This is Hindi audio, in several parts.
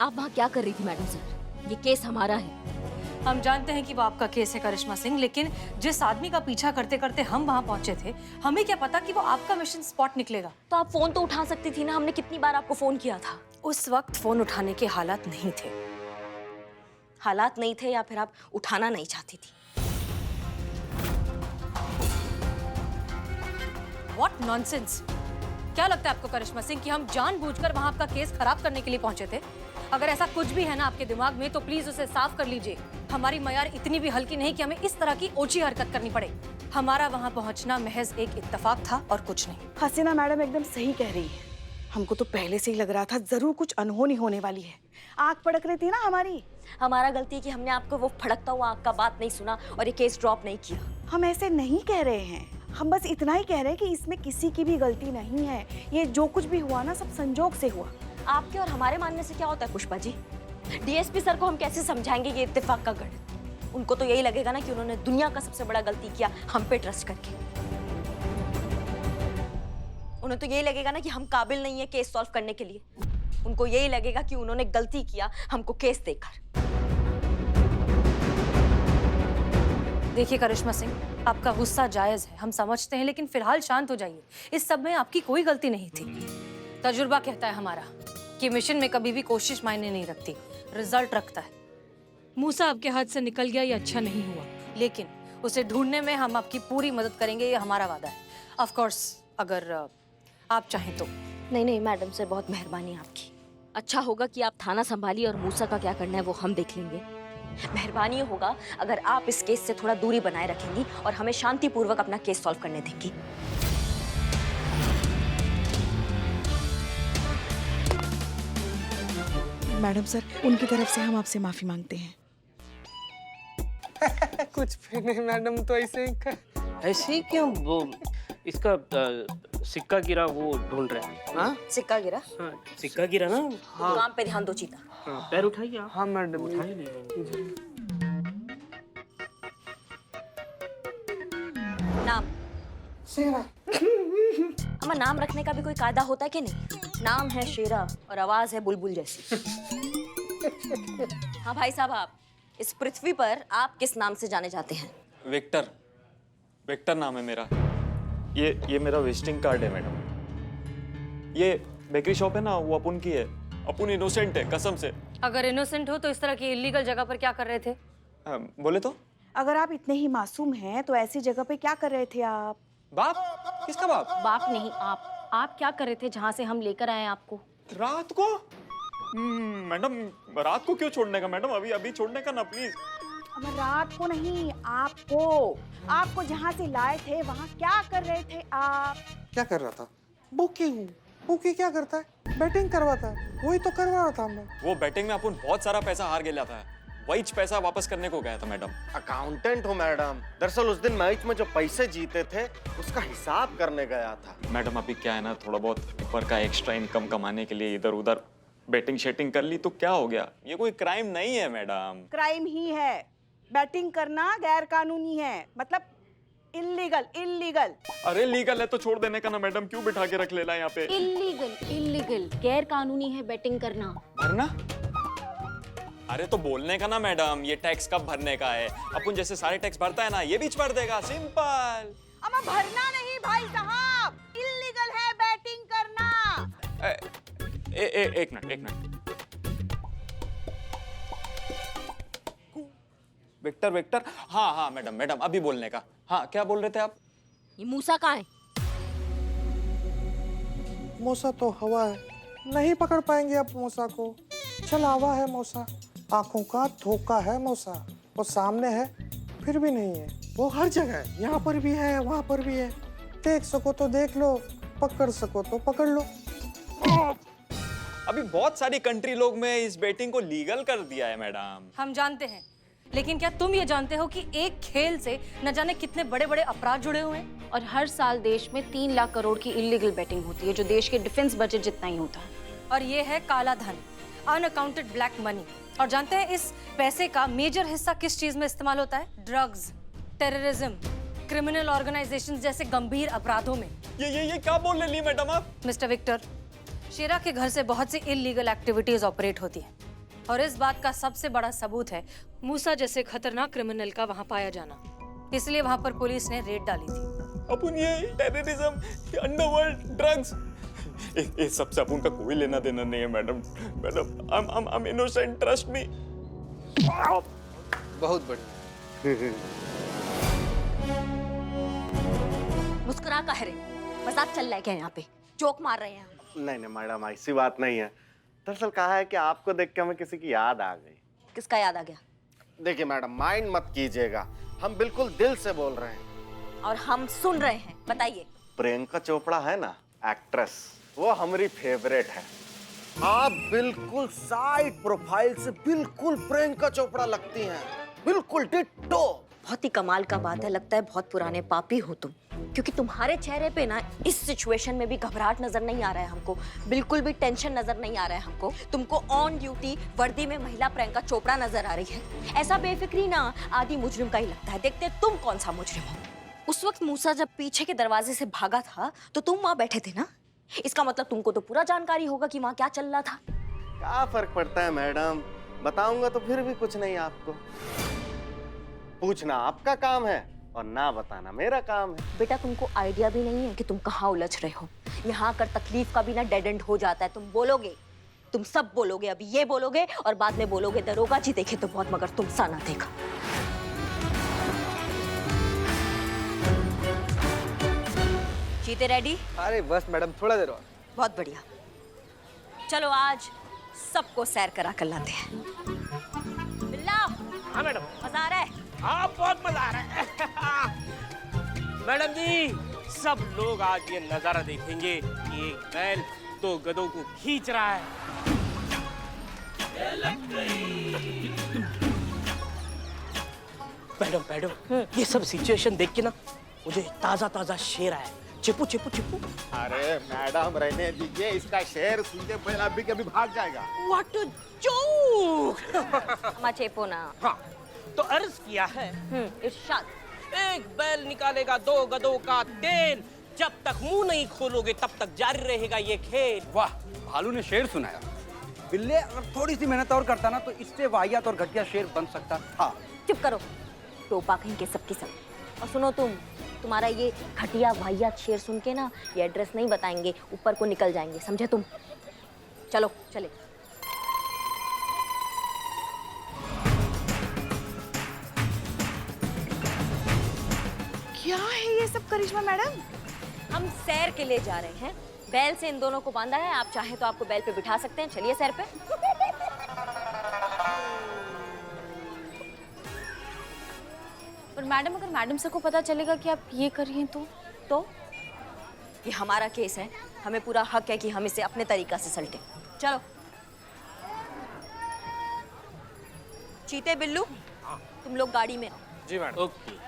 आप वहाँ क्या कर रही थी मैडम सर? ये केस हमारा है। हम जानते हैं कि वो आपका केस है करिश्मा सिंह, लेकिन जिस आदमी का पीछा करते करते हम वहाँ पहुंचे थे, हमें क्या पता कि वो आपका मिशन स्पॉट निकलेगा। तो आप फोन तो उठा सकती थी ना, हमने कितनी बार आपको फोन किया था। उस वक्त फोन उठाने के हालात नहीं थे। हालात नहीं थे या फिर आप उठाना नहीं चाहती थी? What nonsense! क्या लगता है आपको करिश्मा सिंह कि हम जानबूझकर वहाँ आपका केस खराब करने के लिए पहुंचे थे? अगर ऐसा कुछ भी है ना आपके दिमाग में तो प्लीज उसे साफ कर लीजिए। हमारी मयार इतनी भी हल्की नहीं कि हमें इस तरह की ओछी हरकत करनी पड़े। हमारा वहाँ पहुँचना महज एक इत्तेफाक था और कुछ नहीं। हसीना मैडम एकदम सही कह रही है। हमको तो पहले से ही लग रहा था जरूर कुछ अनहोनी होने वाली है। आग पड़क रही थी ना हमारी। हमारा गलती है कि हमने आपको वो फड़कता हुआ आग का बात नहीं सुना और ये केस ड्रॉप नहीं किया। हम ऐसे नहीं कह रहे हैं, हम बस इतना ही कह रहे हैं कि इसमें किसी की भी गलती नहीं है। ये जो कुछ भी हुआ ना सब संजोग से हुआ। आपके और हमारे मानने से क्या होता है पुष्पा जी? डीएसपी सर को हम कैसे समझाएंगे ये इत्तेफाक का गढ़? उनको तो यही लगेगा ना कि उन्होंने दुनिया का सबसे बड़ा गलती किया हम पे ट्रस्ट करके। उन्हें तो यही लगेगा ना कि हम काबिल नहीं है केस सॉल्व करने के लिए। उनको यही लगेगा कि उन्होंने गलती किया हमको केस देकर। देखिए करिश्मा सिंह, आपका गुस्सा जायज है, हम समझते हैं, लेकिन फिलहाल शांत हो जाइए। इस सब में आपकी कोई गलती नहीं थी। तजुर्बा कहता है हमारा कि मिशन में कभी भी कोशिश मायने नहीं रखती, रिजल्ट रखता है। मूसा आपके हाथ से निकल गया, ये अच्छा नहीं हुआ, लेकिन उसे ढूंढने में हम आपकी पूरी मदद करेंगे, ये हमारा वादा है। ऑफ कोर्स अगर आप चाहें तो। नहीं मैडम सर, बहुत मेहरबानी आपकी। अच्छा होगा कि आप थाना संभालिए और मूसा का क्या करना है वो हम देख लेंगे। मेहरबानी होगा अगर आप इस केस से थोड़ा दूरी बनाए रखेंगी और हमें शांतिपूर्वक अपना केस सॉल्व करने देंगी। मैडम सर, उनकी तरफ से हम आपसे माफी मांगते हैं। कुछ भी नहीं मैडम, तो ऐसे ही ऐसे ही क्यों? वो इसका सिक्का गिरा, वो ढूंढ रहे हैं। हाँ सिक्का गिरा? हाँ, सिक्का गिरा ना। काम पे ध्यान दो चीता। हाँ, पैर उठाइए आप। हाँ मैडम। उठाइए नहीं। नाम? शेरा। हमारा नाम रखने का भी कोई कायदा होता है कि नहीं? नाम है शेरा और आवाज है बुलबुल जैसी। हाँ भाई साहब, आप इस पृथ्वी पर आप किस नाम से जाने जाते हैं? विक्टर। विक्टर नाम है मेरा। ये मेरा विजिटिंग कार्ड है मैडम। ये बेकरी शॉप है ना, वो अपुन की है। अपुन इनोसेंट है कसम से। अगर इनोसेंट हो तो इस तरह की इलीगल जगह पर क्या कर रहे थे? बोले तो? अगर आप इतने ही मासूम हैं तो ऐसी जगह पे क्या कर रहे थे आप? बाप? किसका बाप? बाप नहीं, आप क्या कर रहे थे जहाँ से हम लेकर आए आपको? रात को? मैडम रात को क्यों छोड़ने का मैडम? अभी छोड़ने का ना प्लीज। अब रात को नहीं, आपको जहाँ से लाए थे वहाँ क्या कर रहे थे आप? क्या कर रहा था? बुकी क्या करता है? बैटिंग करवाता है, वही तो करवा रहा था हमने। वो बैटिंग में अपन बहुत सारा पैसा हार गया था, वही पैसा वापस करने को गया था मैडम। अकाउंटेंट हो मैडम। दरअसल उस दिन मैच में जो पैसे जीते थे उसका हिसाब करने गया था। मैडम अभी क्या है ना, थोड़ा बहुत ऊपर का एक्स्ट्रा इनकम कमाने के लिए इधर उधर बैटिंग शेटिंग कर ली तो क्या हो गया? ये कोई क्राइम नहीं है मैडम। क्राइम ही है। बैटिंग करना गैर कानूनी है, मतलब इल्लीगल। अरे लीगल है तो छोड़ देने का ना मैडम, क्यों बिठा के रख लेना यहाँ पे? इल्लीगल गैर कानूनी है बैटिंग करना। भरना? अरे तो बोलने का ना मैडम, ये टैक्स कब भरने का है? अपन जैसे सारे टैक्स भरता है ना, ये भी भर देगा, सिंपल। अमा भरना नहीं भाई साहब, इल्लीगल है बैटिंग करना। एक मिनट। विक्टर। हाँ मैडम अभी बोलने का। हाँ क्या बोल रहे थे आप? ये मूसा कहाँ है? मूसा तो हवा है, नहीं पकड़ पाएंगे आप मूसा को। चलावा है मूसा, आंखों का धोखा है मूसा। वो सामने है फिर भी नहीं है, वो हर जगह है, यहाँ पर भी है वहाँ पर भी है। देख सको तो देख लो, पकड़ सको तो पकड़ लो। अभी बहुत सारी कंट्री लोग में इस बैटिंग को लीगल कर दिया है मैडम। हम जानते हैं, लेकिन क्या तुम ये जानते हो कि एक खेल से न जाने कितने बड़े बड़े अपराध जुड़े हुए हैं? और हर साल देश में 3 लाख करोड़ की इल्लीगल बैटिंग होती है, जो देश के डिफेंस बजट जितना ही होता है। और ये है काला धन, अनअकाउंटेड ब्लैक मनी। और जानते हैं इस पैसे का मेजर हिस्सा किस चीज में इस्तेमाल होता है? ड्रग्स, टेररिज्म, क्रिमिनल ऑर्गेनाइजेशंस जैसे गंभीर अपराधों में। ये क्या बोल रही मैडम आप? मिस्टर विक्टर, शेरा के घर से बहुत सी इल्लीगल एक्टिविटीज ऑपरेट होती हैं। और इस बात का सबसे बड़ा सबूत है मूसा जैसे खतरनाक क्रिमिनल का वहां पाया जाना। इसलिए वहां पर पुलिस ने रेड डाली थी। अपन ये टेररिज्म, अंडरवर्ल्ड, ड्रग्स, ये सबसे अपन का कोई लेना देना नहीं है madam. Madam I am innocent, trust me. बहुत बढ़िया। मुस्कुरा का है रे? मजाक चल रहा है क्या यहाँ पे? जोक मार रहे हैं हम? नहीं नहीं मैडम, ऐसी बात नहीं है। दरअसल कहा है कि आपको देख के हमें किसी की याद आ गई। किसका याद आ गया? देखिए मैडम, माइंड मत कीजिएगा, हम बिल्कुल दिल से बोल रहे हैं। और हम सुन रहे हैं, बताइए। प्रियंका चोपड़ा है ना, एक्ट्रेस, वो हमारी फेवरेट है। आप बिल्कुल साइड प्रोफाइल से बिल्कुल प्रियंका चोपड़ा लगती हैं, बिल्कुल डिट्टो। बहुत ही कमाल का बात है, लगता है बहुत पुराने पापी हो तुम, क्योंकि तुम्हारे चेहरे पे ना इस सिचुएशन में भी घबराहट नजर नहीं आ रहा है हमको, बिल्कुल भी टेंशन नजर नहीं आ रहा है हमको। तुमको ऑन ड्यूटी वर्दी में महिला प्रियंका चोपड़ा नजर आ रही है। ऐसा बेफिक्री ना आदि मुजरिम का ही लगता है। देखते तुम कौन सा मुजरिम हो। उस वक्त मूसा जब पीछे के दरवाजे से भागा था तो तुम वहां बैठे थे ना, इसका मतलब तुमको तो पूरा जानकारी होगा कि वहां क्या चल रहा था। क्या फर्क पड़ता है मैडम, बताऊंगा तो फिर भी कुछ नहीं आपको। पूछना आपका काम है और ना बताना मेरा काम है। बेटा तुमको आइडिया भी नहीं है कि तुम कहाँ उलझ रहे हो। यहाँ कर तकलीफ का भी ना डेड एंड हो जाता है। तुम बोलोगे, तुम सब बोलोगे, अभी ये बोलोगे और बाद में बोलोगे दरोगा जी देखे तो बहुत मगर तुम सा ना देखा। चीते रेडी? अरे बस मैडम, थोड़ा देर और। बहुत बढ़िया, चलो आज सबको सैर करा कर लाते हैं। बिल्ला। हाँ मैडम। मजा आ रहा है? हाँ बहुत मजा आ रहा है। मैडम जी, सब लोग आज ये नजारा देखेंगे कि एक बैल दो गधों को खींच रहा है। मैडम मैडम, ये सब सिचुएशन देख के ना मुझे ताजा ताजा शेर आया। चिपू चिपू चिपू। अरे मैडम रहने दीजिए, इसका शेर सुनते पहले अभी कभी भाग जाएगा। What a joke. अम्मा चेपो ना। हाँ, तो अर्ज किया है, इरशाद। एक बैल निकालेगा दो गधों का तेल, जब तक मुंह नहीं खोलोगे तब तक जारी रहेगा ये खेल। वाह, भालू ने शेर सुनाया। बिल्ले अगर थोड़ी सी मेहनत और करता ना तो इससे वाहियात और घटिया शेर बन सकता था। चुप करो, टोपा कहीं के सबकी सब। और सुनो तुम्हारा ये घटिया वाहियात शेर सुन के ना ये एड्रेस नहीं बताएंगे, ऊपर को निकल जाएंगे, समझे तुम? चलो चले। क्या है ये सब करिश्मा मैडम? हम सैर के लिए जा रहे हैं। बैल से इन दोनों को बांधा है, आप चाहें तो आपको बैल पे बिठा सकते हैं। चलिए सैर पे। पर मैडम, अगर मैडम सर को पता चलेगा कि आप ये कर रही हैं तो ये हमारा केस है, हमें पूरा हक है कि हम इसे अपने तरीका से सलटें। चलो चीते बिल्लू, तुम लोग गाड़ी में आओ। जी मैडम। ओके।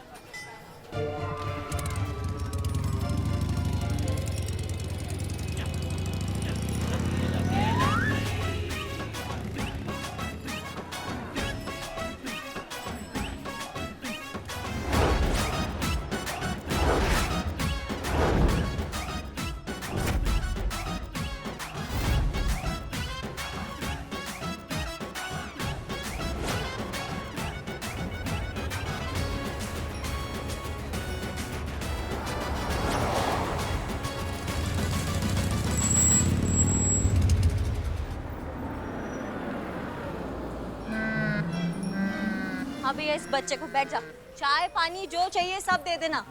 हाँ भैया, इस बच्चे को बैठ जा, चाय पानी जो चाहिए सब दे देना।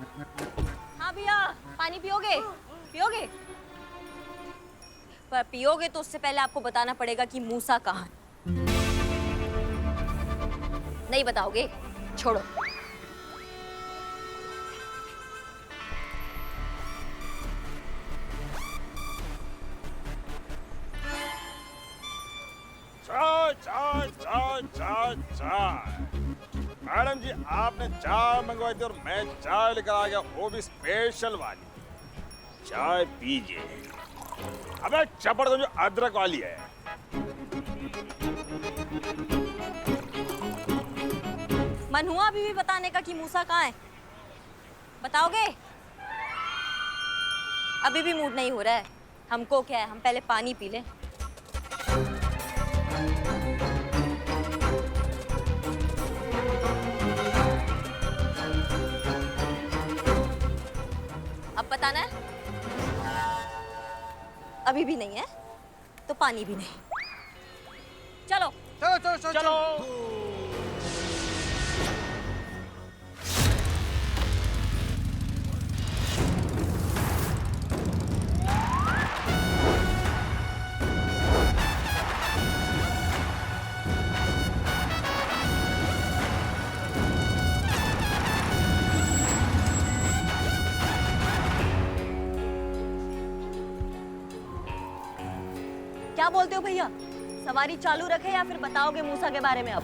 हाँ भैया, पानी पियोगे? पियोगे? पर पियोगे तो उससे पहले आपको बताना पड़ेगा कि मूसा कहाँ है। नहीं बताओगे? छोड़ो। चाय चाय चाय चाय चाय। मैडम जी, आपने चाय मंगवाई थी और मैं चाय लेकर आ गया, वो भी स्पेशल वाली। चाय पीजिए। अबे चपड़ तो जो अदरक वाली है। मन हुआ अभी भी बताने का कि मूसा कहाँ है? बताओगे? अभी भी मूड नहीं हो रहा है। हमको क्या है, हम पहले पानी पी लें। बताना है? अभी भी नहीं है तो पानी भी नहीं। चलो चलो चलो चलो चलो। क्या बोलते हो भैया? सवारी चालू रखे या फिर बताओगे मूसा के बारे में अब?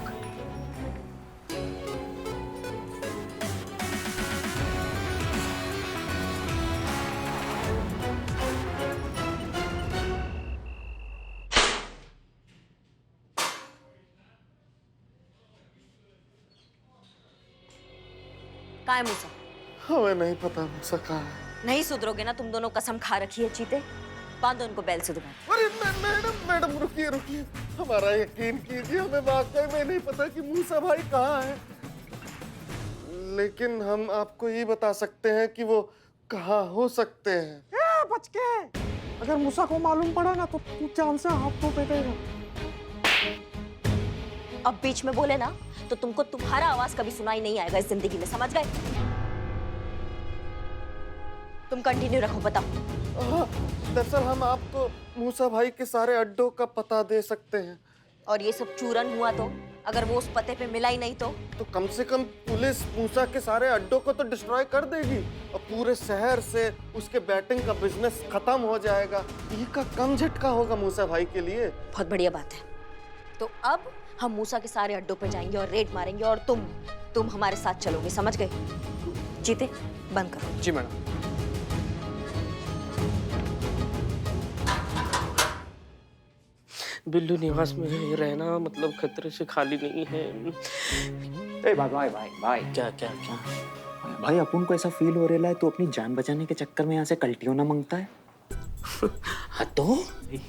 कहाँ है मूसा? हमें नहीं पता मूसा कहाँ है। नहीं सुधरोगे ना तुम दोनों, कसम खा रखी है चीते। बांधो उनको बैल से दोबारा। अरे मैडम रुकिए रुकिए, हमारा यकीन कीजिए, हमें वाकई में नहीं पता कि मूसा भाई कहाँ है। लेकिन हम आपको ये बता सकते हैं कि वो कहाँ हो सकते हैं। बच के, अगर मूसा को मालूम पड़ा ना तो तू जान से हाथ तो पेटेगा। अब बीच में बोले ना तो तुमको तुम्हारा आवाज कभी सुनाई नहीं आएगा इस जिंदगी में, समझ गए? तुम कंटिन्यू रखो, बताओ। दरअसल हम आपको मूसा भाई के सारे अड्डों का पता दे सकते हैं। और ये सब चूरन हुआ तो? अगर वो उस पते पे मिला ही नहीं तो कम से कम पुलिस मूसा के सारे अड्डों को तो डिस्ट्रॉय कर देगी और पूरे शहर से उसके बैटिंग का बिजनेस खत्म हो जाएगा। ये का कम झटका होगा मूसा भाई के लिए। बहुत बढ़िया बात है। तो अब हम मूसा के सारे अड्डों पे जाएंगे और रेड मारेंगे और तुम हमारे साथ चलोगे, समझ गए? जीते, बंद करो। जी मैडम। बिल्लू निवास में रहना मतलब खतरे से खाली नहीं है। ए भाई भाई भाई भाई, क्या क्या क्या? भाई अपन को ऐसा फील हो रहा है तो अपनी जान बचाने के चक्कर में यहाँ से कल्टियों ना मांगता है। हाँ तो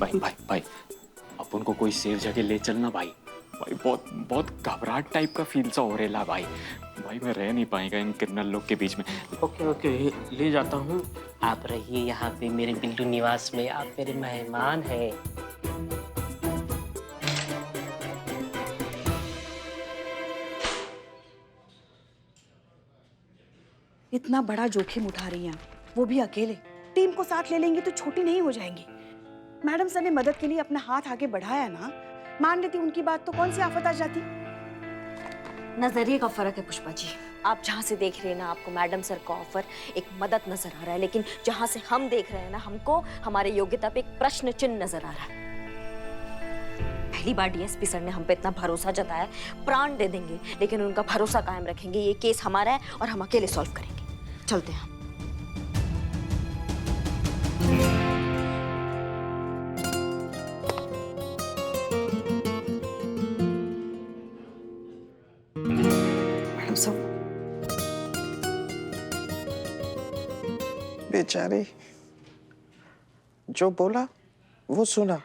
भाई भाई भाई, अपन को कोई सेफ जगह ले चलना भाई। भाई बहुत बहुत घबराहट टाइप का फील सा हो रहा है भाई। भाई मैं रह नहीं पाएगा इन क्रिमिनल लोग के बीच में। ओके ओके, ले जाता हूँ। आप रहिए यहाँ पे मेरे बिल्लू निवास में, आप मेरे मेहमान हैं। इतना बड़ा जोखिम उठा रही हैं, वो भी अकेले। टीम को साथ ले लेंगी तो छोटी नहीं हो जाएंगी। मैडम सर ने मदद के लिए अपना हाथ आगे बढ़ाया ना, मान लेती उनकी बात तो कौन सी आफत आ जाती। नजरिए का फर्क है पुष्पा जी। आप जहाँ से देख रहे हैं ना, आपको मैडम सर का ऑफर एक मदद नजर आ रहा है, लेकिन जहाँ से हम देख रहे हैं ना, हमको हमारे योग्यता पे एक प्रश्न चिन्ह नजर आ रहा है। पहली बार डीएसपी सर ने हम पे इतना भरोसा जताया, प्राण दे देंगे लेकिन उनका भरोसा कायम रखेंगे। ये केस हमारा है और हम अकेले सॉल्व करेंगे। चलते हैं। मैडम साहब, बेचारी जो बोला वो सुना,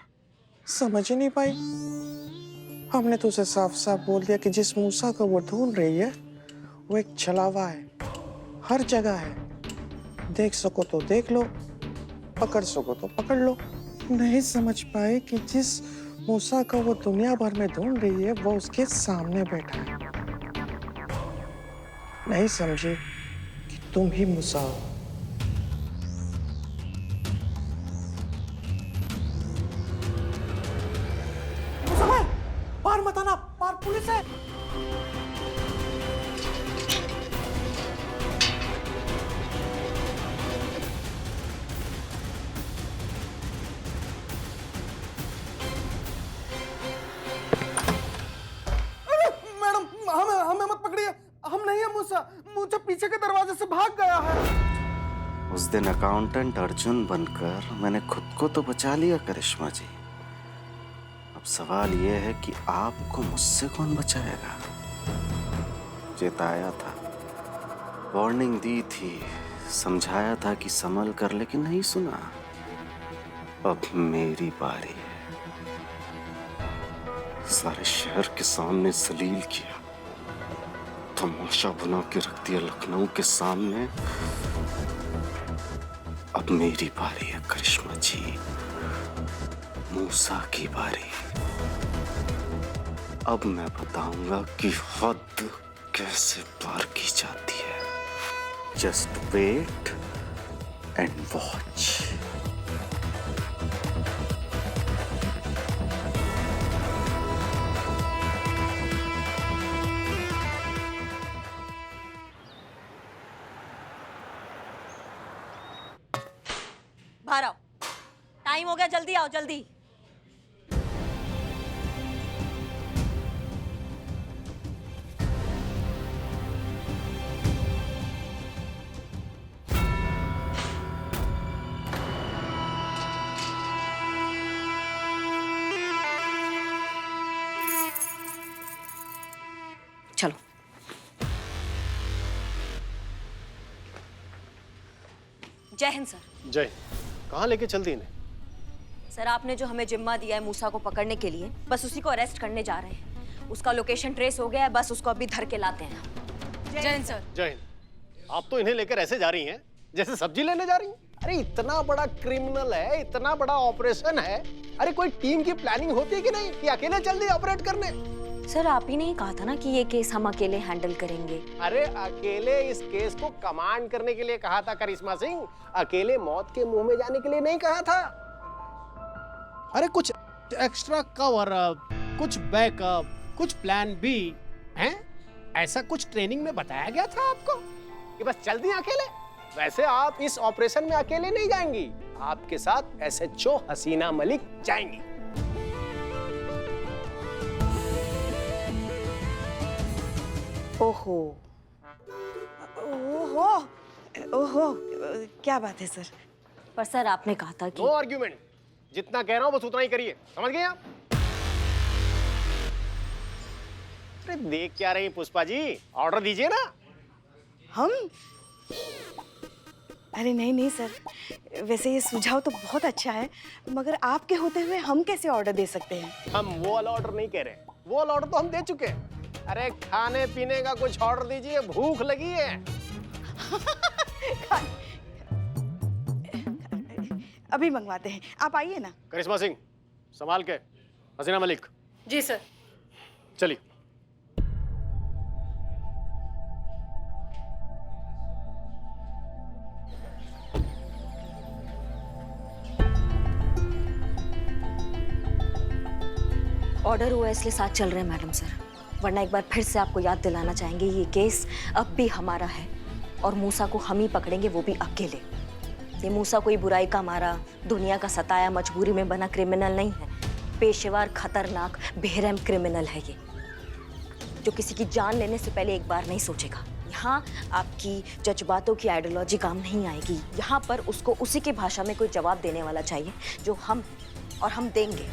समझ ही नहीं पाई। हमने तो उसे साफ साफ बोल दिया कि जिस मूसा को वो ढूंढ रही है वो एक छलावा है, हर जगह है। देख सको तो देख लो, पकड़ सको तो पकड़ लो। नहीं समझ पाए कि जिस मूसा को वो दुनिया भर में ढूंढ रही है वो उसके सामने बैठा है। नहीं समझे कि तुम ही मूसा हो। बाहर मत आना, बाहर पुलिस है। मैडम हमें मत पकड़िए, हम नहीं है मूसा। मूसा पीछे के दरवाजे से भाग गया है। उस दिन अकाउंटेंट अर्जुन बनकर मैंने खुद को तो बचा लिया करिश्मा जी। अब सवाल ये है कि आपको मुझसे कौन बचाएगा? चेताया था, वार्निंग दी थी, समझाया था कि संभल कर, लेकिन नहीं सुना। अब मेरी बारी है। सारे शहर के सामने जलील किया, तमाशा बना के रख दिया लखनऊ के सामने। अब मेरी बारी है करिश्मा जी, मूसा की बारी। अब मैं बताऊंगा कि हद कैसे पार की जाती है। Just wait and watch. बाहर आओ, टाइम हो गया, जल्दी आओ जल्दी। चलो। जय हिंद सर। जय। कहाँ लेके चल दी इन्हें? सर आपने जो हमें जिम्मा दिया है मूसा को पकड़ने के लिए, बस उसी को अरेस्ट करने जा रहे हैं। उसका लोकेशन ट्रेस हो गया है, बस उसको अभी धर के लाते हैं। जय हिंद सर। जय हिंद। आप तो इन्हें लेकर ऐसे जा रही हैं जैसे सब्जी लेने जा रही हैं। अरे इतना बड़ा क्रिमिनल है, इतना बड़ा ऑपरेशन है, अरे कोई टीम की प्लानिंग होती है कि नहीं कि अकेले चल दी ऑपरेट करने? सर आप ही ने ही कहा था ना कि ये केस हम अकेले हैंडल करेंगे। अरे अकेले इस केस को कमांड करने के लिए कहा था करिश्मा सिंह, अकेले मौत के मुंह में जाने के लिए नहीं कहा था। अरे कुछ एक्स्ट्रा कवर अप, कुछ बैकअप, कुछ प्लान बी हैं? ऐसा कुछ ट्रेनिंग में बताया गया था आपको कि बस चल दी अकेले? वैसे आप इस ऑपरेशन में अकेले नहीं जाएंगी, आपके साथ एसएचओ हसीना मलिक जाएंगी। ओहो ओहो ओहो, क्या बात है सर? पर सर आपने कहा था कि नो आर्ग्यूमेंट, जितना कह रहा हूं बस उतना ही करिए, समझ गए आप? अरे देख क्या रही पुष्पा जी, ऑर्डर दीजिए ना। हम? अरे नहीं नहीं सर, वैसे ये सुझाव तो बहुत अच्छा है, मगर आपके होते हुए हम कैसे ऑर्डर दे सकते हैं? हम वो वाला ऑर्डर नहीं कह रहे, वो वाला ऑर्डर तो हम दे चुके हैं। अरे खाने पीने का कुछ ऑर्डर दीजिए, भूख लगी है। अभी मंगवाते हैं, आप आइए ना। करिश्मा सिंह संभाल के, हसीना मलिक। जी सर। चलिए। ऑर्डर हुआ इसलिए साथ चल रहे हैं मैडम सर, वरना एक बार फिर से आपको याद दिलाना चाहेंगे ये केस अब भी हमारा है और मूसा को हम ही पकड़ेंगे, वो भी अकेले। ये मूसा कोई बुराई का मारा, दुनिया का सताया, मजबूरी में बना क्रिमिनल नहीं है। पेशेवर, खतरनाक, बेरहम क्रिमिनल है ये, जो किसी की जान लेने से पहले एक बार नहीं सोचेगा। यहाँ आपकी जज्बातों की आइडियोलॉजी काम नहीं आएगी। यहाँ पर उसको उसी की भाषा में कोई जवाब देने वाला चाहिए जो हम, और हम देंगे।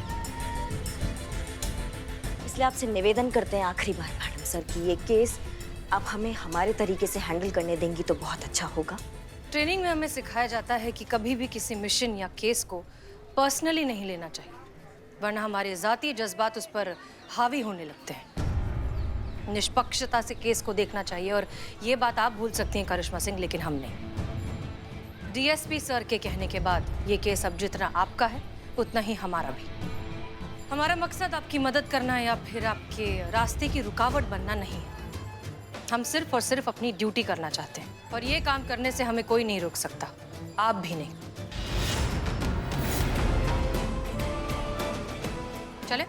इसलिए आपसे निवेदन करते हैं आखिरी बार मैडम सर कि ये केस आप हमें हमारे तरीके से हैंडल करने देंगी तो बहुत अच्छा होगा। ट्रेनिंग में हमें सिखाया जाता है कि कभी भी किसी मिशन या केस को पर्सनली नहीं लेना चाहिए, वरना हमारे ज़ाती जज्बात उस पर हावी होने लगते हैं। निष्पक्षता से केस को देखना चाहिए, और ये बात आप भूल सकती हैं करिश्मा सिंह, लेकिन हम नहीं। डीएसपी सर के कहने के बाद ये केस अब जितना आपका है उतना ही हमारा भी। हमारा मकसद आपकी मदद करना या फिर आपके रास्ते की रुकावट बनना नहीं है। हम सिर्फ और सिर्फ अपनी ड्यूटी करना चाहते हैं, और ये काम करने से हमें कोई नहीं रोक सकता, आप भी नहीं। चले?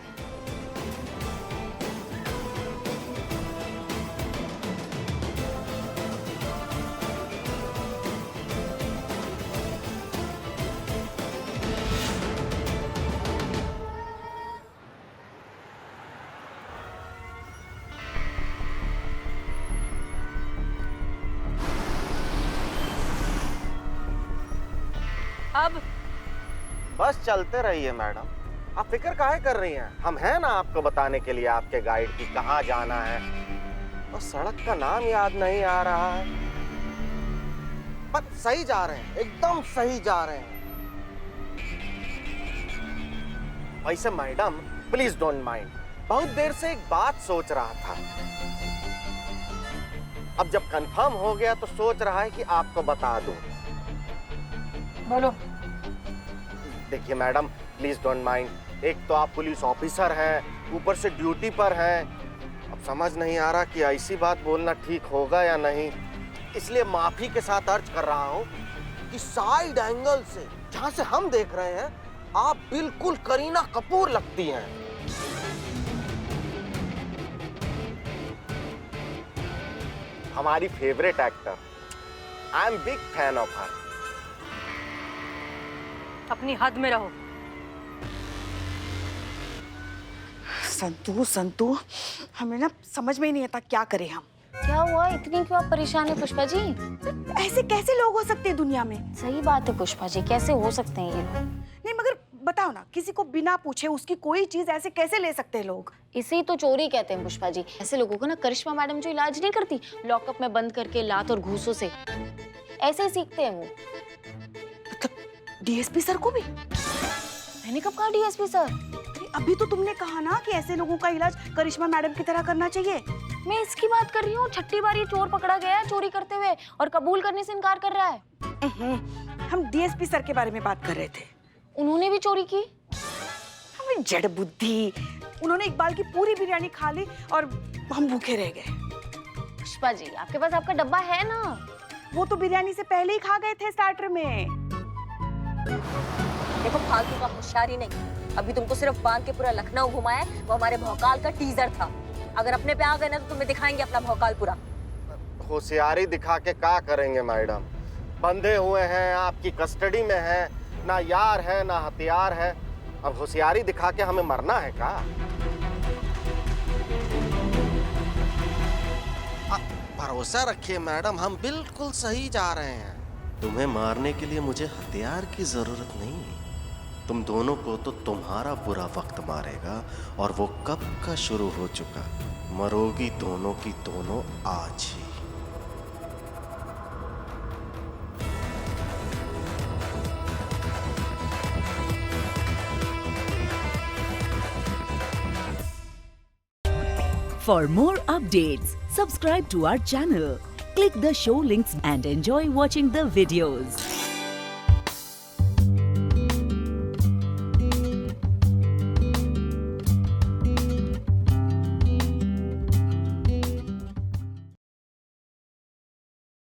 अब बस चलते रहिए मैडम, आप फिक्र काहे कर रही हैं? हम हैं ना आपको बताने के लिए, आपके गाइड की कहाँ जाना है। और सड़क का नाम याद नहीं आ रहा है, पर सही जा रहे हैं, एकदम सही जा रहे हैं। वैसे मैडम प्लीज डोंट माइंड, बहुत देर से एक बात सोच रहा था, अब जब कंफर्म हो गया तो सोच रहा है कि आपको बता दूं। बोलो। देखिए मैडम, प्लीज डोंट माइंड। एक तो आप पुलिस ऑफिसर हैं, ऊपर से ड्यूटी पर हैं। अब समझ नहीं आ रहा कि ऐसी बात बोलना ठीक होगा या नहीं, इसलिए माफी के साथ अर्ज कर रहा हूँ कि साइड एंगल से, जहाँ से हम देख रहे हैं, आप बिल्कुल करीना कपूर लगती हैं। हमारी favourite actor. I am big fan of her. अपनी हद में रहो। संतू संतू, हमें ना समझ में ही नहीं आता क्या करें हम। क्या हुआ, इतनी क्यों आप परेशान है पुष्पा जी? ऐसे कैसे लोग हो सकते हैं दुनिया में? सही बात है पुष्पा जी, कैसे हो सकते हैं ये लोग? नहीं मगर बताओ ना, किसी को बिना पूछे उसकी कोई चीज ऐसे कैसे ले सकते हैं लोग? इसे ही तो चोरी कहते हैं पुष्पा जी। ऐसे लोगों को ना करिश्मा मैडम जो इलाज नहीं करती लॉकअप में बंद करके लात और घूसों से, ऐसे ही सीखते हैं वो। मतलब डीएसपी सर को भी? मैंने कब कहा डीएसपी सर? अभी तो तुमने कहा ना कि ऐसे लोगों का इलाज करिश्मा मैडम की तरह करना चाहिए। मैं इसकी बात कर रही हूँ। 6ठी बार ये चोर पकड़ा गया है चोरी करते हुए और कबूल करने से इनकार कर रहा है। हम डीएसपी सर के बारे में बात कर रहे थे। उन्होंने भी चोरी की? हमें जड़ बुद्धि। उन्होंने इकबाल की पूरी बिरयानी खा ली और हम भूखे रह गए। पुष्पा जी, आपके पास आपका डब्बा है ना? वो तो बिरयानी से पहले ही खा गए थे स्टार्टर में। देखो, फालतू का होशियारी नहीं। अभी तुमको सिर्फ बांध के पूरा लखनऊ घुमाया, वो हमारे भौकाल का टीजर था। अगर अपने पे आ गए ना तो तुम्हें दिखाएंगे अपना भौकाल पूरा। होशियारी दिखा के क्या करेंगे मैडम? बंधे हुए हैं, आपकी कस्टडी में हैं, ना यार है ना हथियार है। अब होशियारी दिखा के हमें मरना है क्या? भरोसा रखिए मैडम, हम बिल्कुल सही जा रहे हैं। तुम्हें मारने के लिए मुझे हथियार की जरूरत नहीं। तुम दोनों को तो तुम्हारा बुरा वक्त मारेगा, और वो कब का शुरू हो चुका। मरोगी दोनों की दोनों आज ही। For more updates, subscribe to our channel, click the show links and enjoy watching the videos.